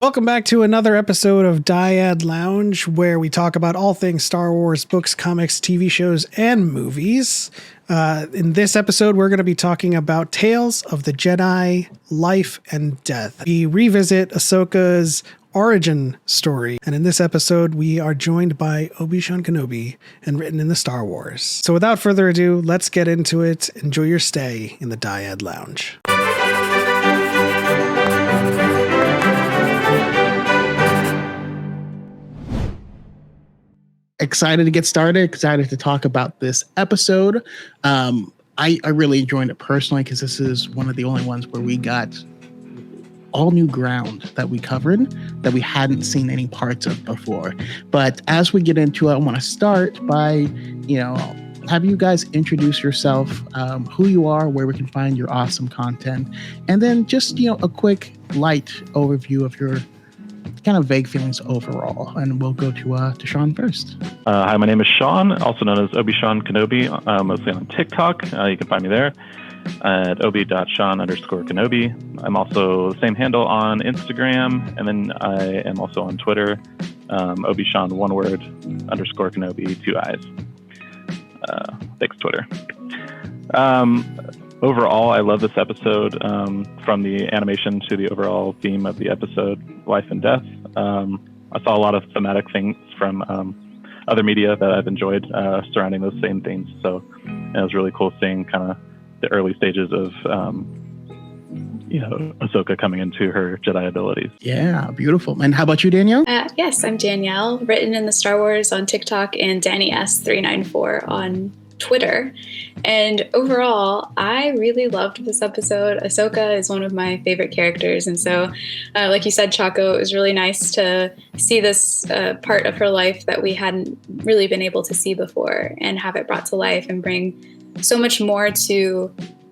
Welcome back to another episode of Dyad Lounge, where we talk about all things Star Wars, books, comics, TV shows, and movies. In this episode, we're going to be talking about Tales of the Jedi, Life and Death. We revisit Ahsoka's origin story, and in this episode, we are joined by Obi-Wan Kenobi and written in the Star Wars. So without further ado, let's get into it. Enjoy your stay in the Dyad Lounge. Excited to get started, excited to talk about this episode. I really enjoyed it personally because this is one of the only ones where we got all new ground that we covered that we hadn't seen any parts of before. But as we get into it, I want to start by, have you guys introduce yourself, who you are, where we can find your awesome content, and then just, a quick light overview of your kind of vague feelings overall. And we'll go to Sean first. Hi, my name is Sean, also known as Obi-Wan Kenobi, mostly on TikTok. You can find me there at obi.sean_Kenobi. I'm also the same handle on Instagram, and then I am also on Twitter, Obi-Sean, one word, _Kenobi, 2 eyes. Thanks, Twitter. Overall, I love this episode, from the animation to the overall theme of the episode, life and death. I saw a lot of thematic things from other media that I've enjoyed surrounding those same themes. So it was really cool seeing kind of the early stages of, Ahsoka coming into her Jedi abilities. Yeah, beautiful. And how about you, Danielle? Yes, I'm Danielle, written in the Star Wars on TikTok, and Danny S394 on Twitter. And overall, I really loved this episode. Ahsoka is one of my favorite characters. And so, like you said, Choco, it was really nice to see this part of her life that we hadn't really been able to see before and have it brought to life and bring so much more to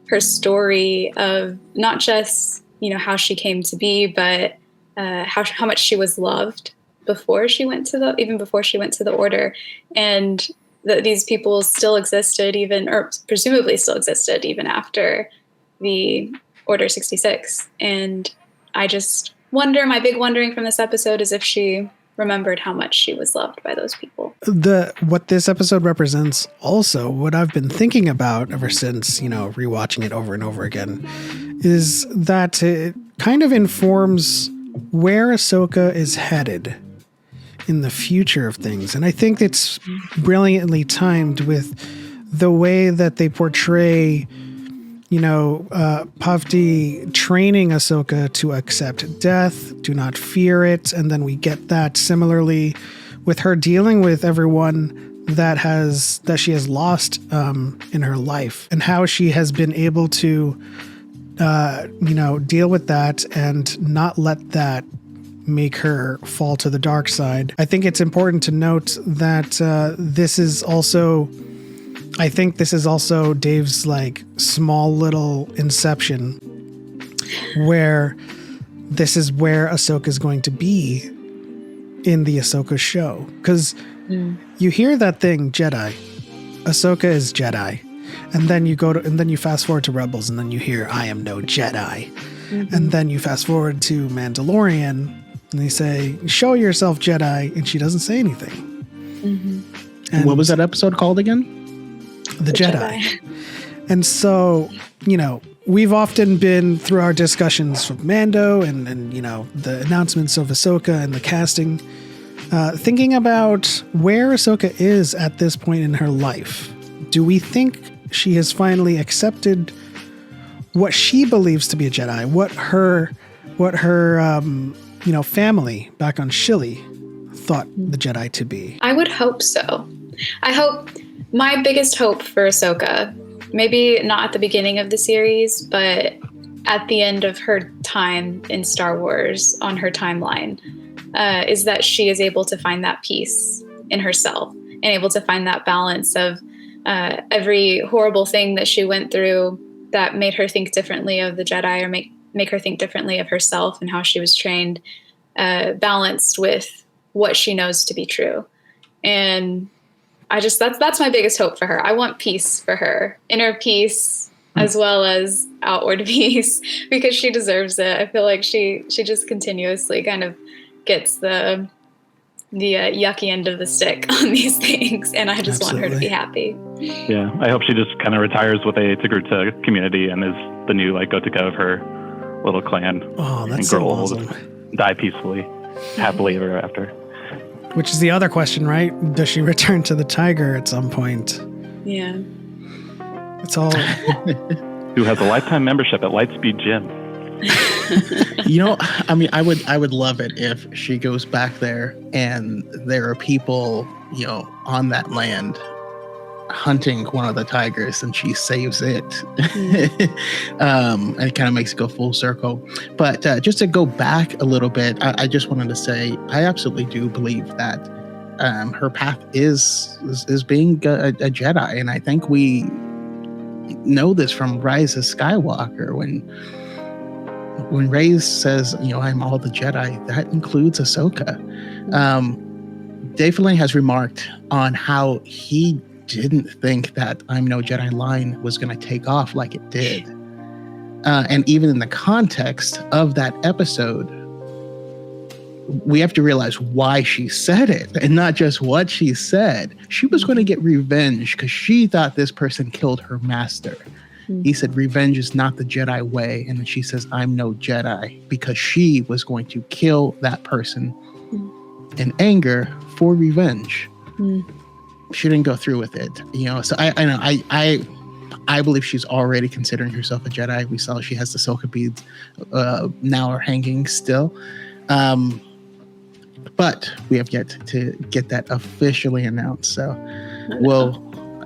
her story of not just, how she came to be, but how much she was loved before she went to the Order. And that these people still existed presumably still existed even after the Order 66. And I just wonder, my big wondering from this episode is if she remembered how much she was loved by those people. What this episode represents, also what I've been thinking about ever since, rewatching it over and over again, is that it kind of informs where Ahsoka is headed in the future of things. And I think it's brilliantly timed with the way that they portray, Pavdi training Ahsoka to accept death, do not fear it. And then we get that similarly with her dealing with everyone that she has lost in her life, and how she has been able to, deal with that and not let that make her fall to the dark side. I think it's important to note that this is also Dave's small little inception, where this is where Ahsoka is going to be in the Ahsoka show. Because you hear that thing, Jedi. Ahsoka is Jedi. And then you fast forward to Rebels, and then you hear, I am no Jedi. Mm-hmm. And then you fast forward to Mandalorian, and they say, show yourself, Jedi, and she doesn't say anything. Mm-hmm. And what was that episode called again? The Jedi. And so, we've often been through our discussions with Mando and the announcements of Ahsoka and the casting, thinking about where Ahsoka is at this point in her life. Do we think she has finally accepted what she believes to be a Jedi, what her family back on Shilly thought the Jedi to be? I would hope so. My biggest hope for Ahsoka, maybe not at the beginning of the series, but at the end of her time in Star Wars on her timeline, is that she is able to find that peace in herself and able to find that balance of every horrible thing that she went through that made her think differently of the Jedi, or make her think differently of herself and how she was trained, balanced with what she knows to be true. And that's my biggest hope for her. I want peace for her, inner peace, as well as outward peace, because she deserves it. I feel like she just continuously kind of gets the yucky end of the stick on these things, and I just want her to be happy. Yeah, I hope she just kind of retires with a Togruta community and is the new Gothica of her little clan. Oh, that's and so grow awesome. old, die peacefully, happily ever after. Which is the other question, right? Does she return to the tiger at some point? Yeah. It's all. Who has a lifetime membership at Lightspeed Gym? I mean, I would love it if she goes back there and there are people, on that land hunting one of the tigers, and she saves it. And it kind of makes it go full circle. But just to go back a little bit, I just wanted to say I absolutely do believe that her path is being a Jedi, and I think we know this from Rise of Skywalker when Rey says, I'm all the Jedi, that includes Ahsoka. Dave Filoni has remarked on how he didn't think that I'm no Jedi line was going to take off like it did. And even in the context of that episode, we have to realize why she said it and not just what she said. She was going to get revenge because she thought this person killed her master. He said, revenge is not the Jedi way. And then she says, I'm no Jedi, because she was going to kill that person in anger for revenge. She didn't go through with it, So I believe she's already considering herself a Jedi. We saw she has the Ahsoka beads now are hanging still. But we have yet to get that officially announced. So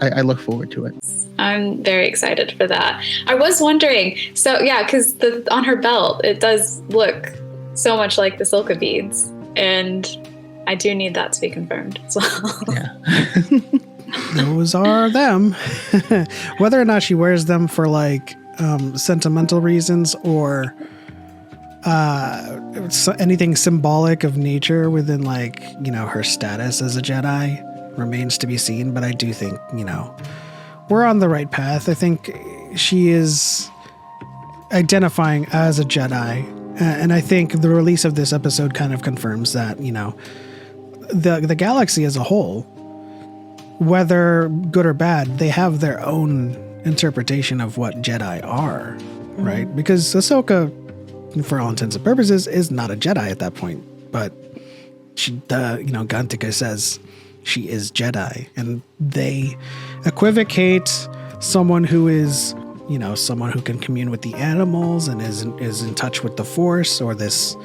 I look forward to it. I'm very excited for that. I was wondering, so yeah, because on her belt, it does look so much like the Silka beads, and I do need that to be confirmed as well. Yeah. Those are them. Whether or not she wears them for sentimental reasons or anything symbolic of nature within her status as a Jedi remains to be seen. But I do think, we're on the right path. I think she is identifying as a Jedi. And I think the release of this episode kind of confirms that, the galaxy as a whole, whether good or bad, they have their own interpretation of what Jedi are, right? Because Ahsoka, for all intents and purposes, is not a Jedi at that point. But Gantika says she is Jedi, and they equivocate someone who is, someone who can commune with the animals and is in touch with the Force or this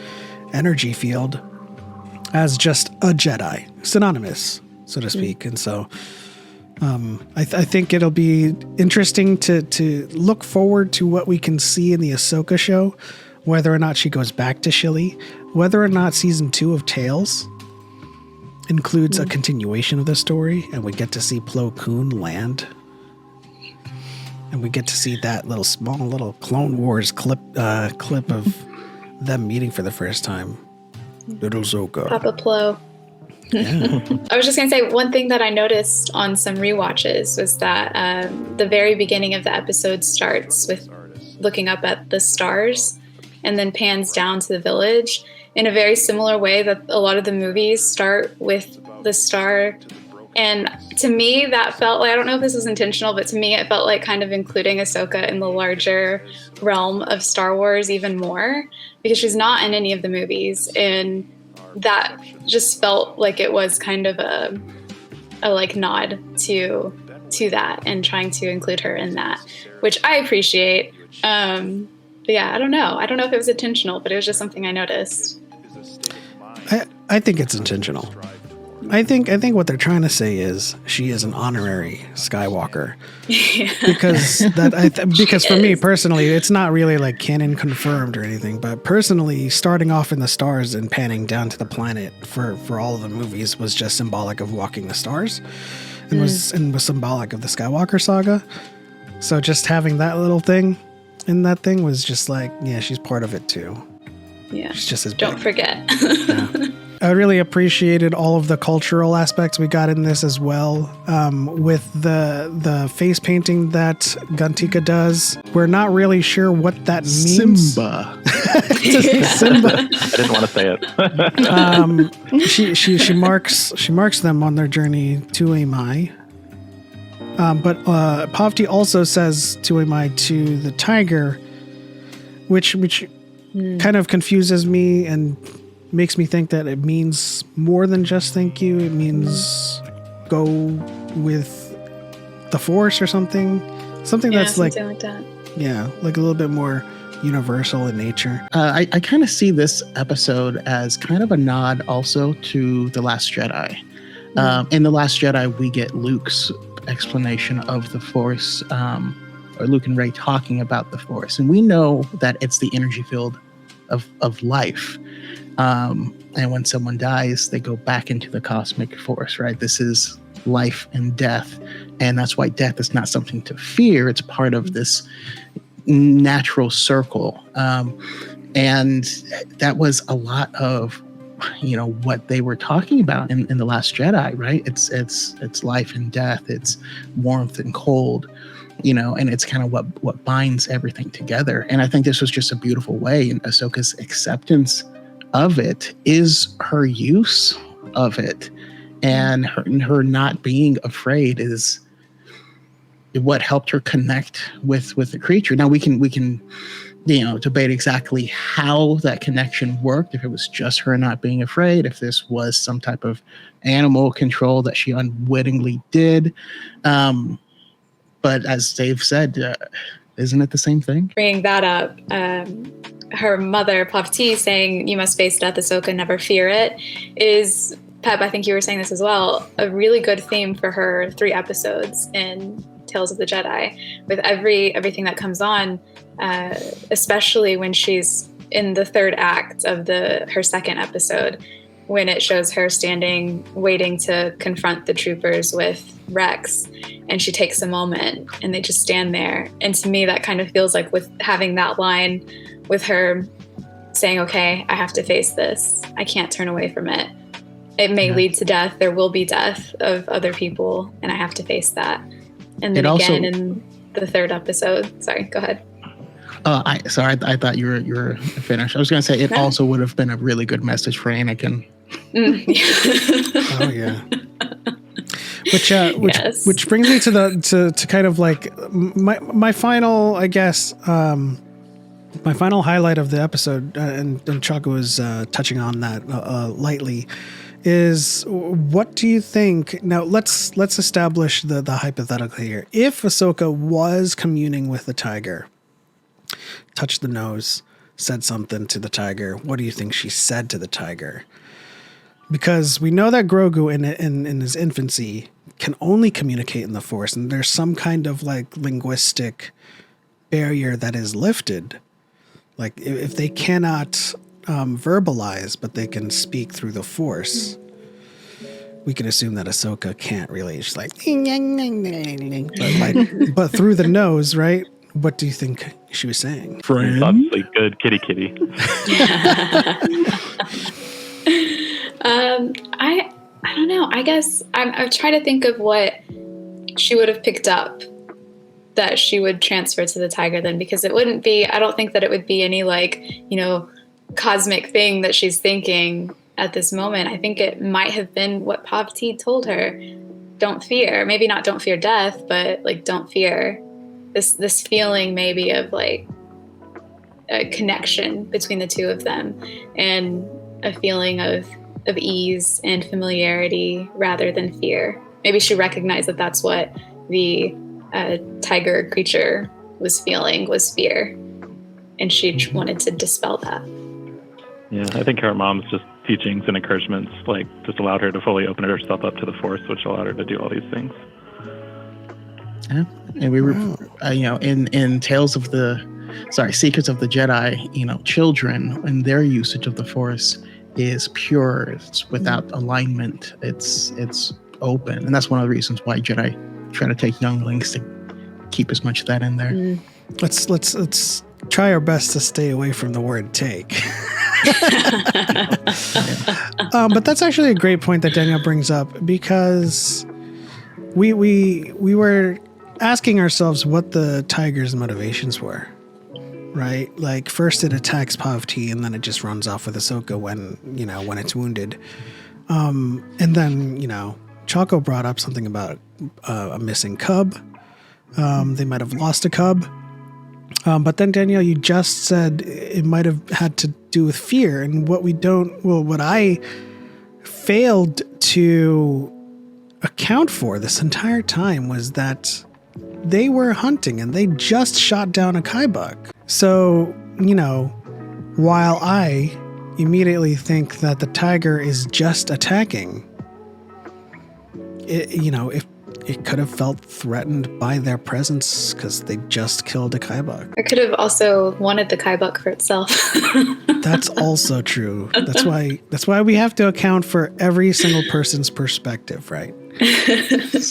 energy field as just a Jedi, synonymous, so to speak. And so I think it'll be interesting to look forward to what we can see in the Ahsoka show, whether or not she goes back to Shilly, whether or not season 2 of Tales includes a continuation of the story, and we get to see Plo Koon land, and we get to see that little Clone Wars clip of them meeting for the first time. Little Ahsoka. Papa Plo. Yeah. I was just going to say, one thing that I noticed on some rewatches was that the very beginning of the episode starts with looking up at the stars and then pans down to the village in a very similar way that a lot of the movies start with the star. And to me, that felt like, I don't know if this was intentional, but to me, it felt like kind of including Ahsoka in the larger realm of Star Wars even more, because she's not in any of the movies. And that just felt like it was kind of a nod to that and trying to include her in that, which I appreciate. But yeah, I don't know if it was intentional, but it was just something I noticed. I think it's intentional. I think what they're trying to say is she is an honorary Skywalker. Yeah. Because for me personally, it's not really canon confirmed or anything, but personally, starting off in the stars and panning down to the planet for all of the movies was just symbolic of walking the stars, and was symbolic of the Skywalker saga. So just having that little thing in that thing was just she's part of it too. Yeah. She's just as big. Don't forget. Yeah. I really appreciated all of the cultural aspects we got in this as well. With the face painting that Guntika does, we're not really sure what that means. Simba. Simba. I didn't want to say it. She marks them on their journey to Amai. But Pavti also says to Amai to the tiger, which kind of confuses me and makes me think that it means more than just thank you. It means go with the force or something. Something that's something like that. Yeah, like a little bit more universal in nature. I kind of see this episode as kind of a nod also to The Last Jedi. In The Last Jedi, we get Luke's explanation of the Force, or Luke and Rey talking about the Force. And we know that it's the energy field of life. And when someone dies, they go back into the cosmic force, right? This is life and death. And that's why death is not something to fear. It's part of this natural circle. And that was a lot of, what they were talking about in The Last Jedi, right? It's life and death. It's warmth and cold, and it's kind of what binds everything together. And I think this was just a beautiful way. And Ahsoka's acceptance of it is her use of it, and her not being afraid is what helped her connect with the creature. Now we can debate exactly how that connection worked, if it was just her not being afraid, if this was some type of animal control that she unwittingly did, but as Dave said, isn't it the same thing? Bringing that up, her mother, Pavti, saying, "You must face death, Ahsoka, never fear it," is, Pep, I think you were saying this as well, a really good theme for her 3 episodes in Tales of the Jedi. With everything that comes on, especially when she's in the 3rd act of her 2nd episode, when it shows her standing, waiting to confront the troopers with Rex, and she takes a moment and they just stand there. And to me, that kind of feels like, with having that line with her saying, okay, I have to face this. I can't turn away from it. It may lead to death. There will be death of other people, and I have to face that. And then again in the 3rd episode. Sorry, go ahead. I thought you were finished. I was going to say it also would have been a really good message for Anakin. Oh yeah. Which brings me to kind of like my final, I guess, my final highlight of the episode, and Choco was touching on that lightly, is what do you think? Now let's establish the hypothetical here. If Ahsoka was communing with the tiger, touched the nose, said something to the tiger, what do you think she said to the tiger? Because we know that Grogu in his infancy can only communicate in the Force, and there's some kind of like linguistic barrier that is lifted. Like if they cannot verbalize, but they can speak through the Force, we can assume that Ahsoka can't really. She's like, but through the nose, right? What do you think she was saying? It's obviously good kitty. I don't know. I guess I'm trying to think of what she would have picked up that she would transfer to the tiger then, because it wouldn't be, I don't think that it would be any like, cosmic thing that she's thinking at this moment. I think it might have been what Pavti told her. Don't fear. Maybe not don't fear death, but like don't fear. This feeling maybe of like a connection between the two of them, and a feeling of ease and familiarity rather than fear. Maybe she recognized that that's what the tiger creature was feeling, was fear, and she wanted to dispel that. Yeah, I think her mom's just teachings and encouragements just allowed her to fully open herself up to the Force, which allowed her to do all these things. Yeah, and we were, in Tales of Secrets of the Jedi, children and their usage of the Force is pure. It's without alignment. It's open, and that's one of the reasons why Jedi try to take younglings to keep as much of that in there. Let's try our best to stay away from the word take. But that's actually a great point that Danielle brings up, because we were asking ourselves what the tiger's motivations were, right? Like, first it attacks Pav-T, and then it just runs off with Ahsoka when it's wounded. And then, Choco brought up something about a missing cub. They might have lost a cub. But then, Danielle, you just said it might have had to do with fear. And what I failed to account for this entire time was that they were hunting and they just shot down a Kaibuck. So, while I immediately think that the tiger is just attacking, it could have felt threatened by their presence because they just killed a Kaibuck. It could have also wanted the Kaibuck for itself. That's also true. That's why we have to account for every single person's perspective, right?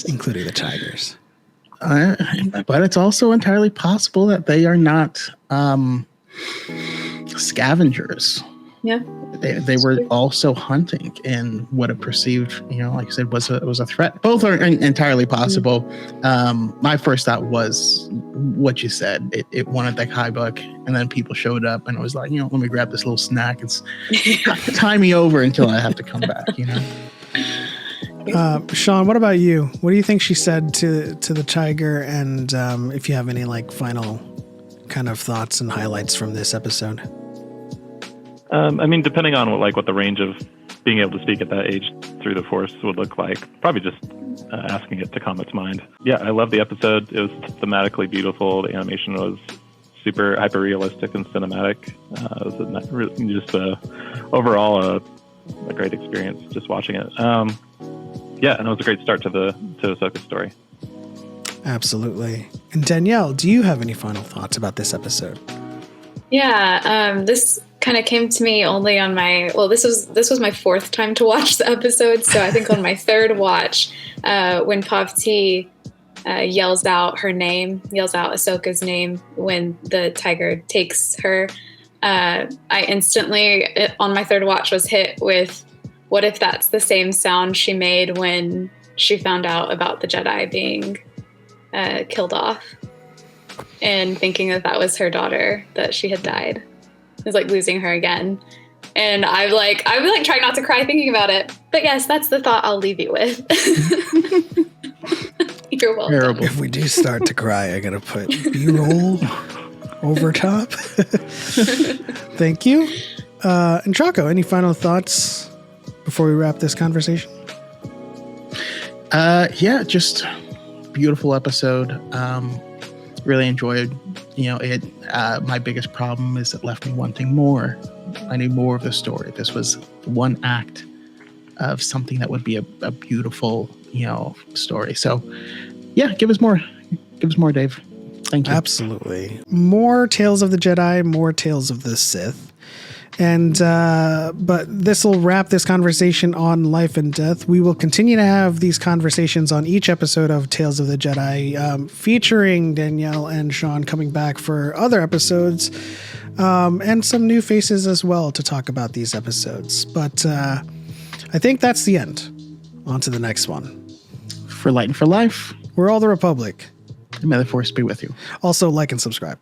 Including the tigers. But it's also entirely possible that they are not scavengers. Yeah. They were also hunting in what it perceived, like I said, was a threat. Both are entirely possible. My first thought was what you said. It wanted that Kaibuck, and then people showed up, and it was like, let me grab this little snack. It's tie me over until I have to come back. Sean, what about you? What do you think she said to the tiger? And if you have any final kind of thoughts and highlights from this episode? Depending on what the range of being able to speak at that age through the Force would look like, probably just asking it to calm its mind. Yeah, I love the episode. It was thematically beautiful. The animation was super hyper realistic and cinematic. It was overall a great experience just watching it. And it was a great start to Ahsoka's story. Absolutely. And Danielle, do you have any final thoughts about this episode? Yeah, this kind of came to me only on this was my fourth time to watch the episode, so I think on my third watch, when Pav-T yells out Ahsoka's name when the tiger takes her, I instantly, on my third watch, was hit with, what if that's the same sound she made when she found out about the Jedi being killed off? And thinking that was her daughter, that she had died. It was like losing her again. And I would try not to cry thinking about it. But yes, that's the thought I'll leave you with. You're welcome. Terrible. If we do start to cry, I gotta put B-roll over top. Thank you. And Choco, any final thoughts before we wrap this conversation? Just beautiful episode. Really enjoyed it. My biggest problem is it left me wanting more. I need more of the story. This was one act of something that would be a beautiful story. So give us more Dave. Thank you. Absolutely. More Tales of the Jedi, more Tales of the Sith. And but this will wrap this conversation on life and death. We will continue to have these conversations on each episode of Tales of the Jedi, featuring Danielle and Sean coming back for other episodes, and some new faces as well to talk about these episodes. But I think that's the end. On to the next one. For Light and for Life, we're all the Republic. And may the Force be with you. Also, like and subscribe.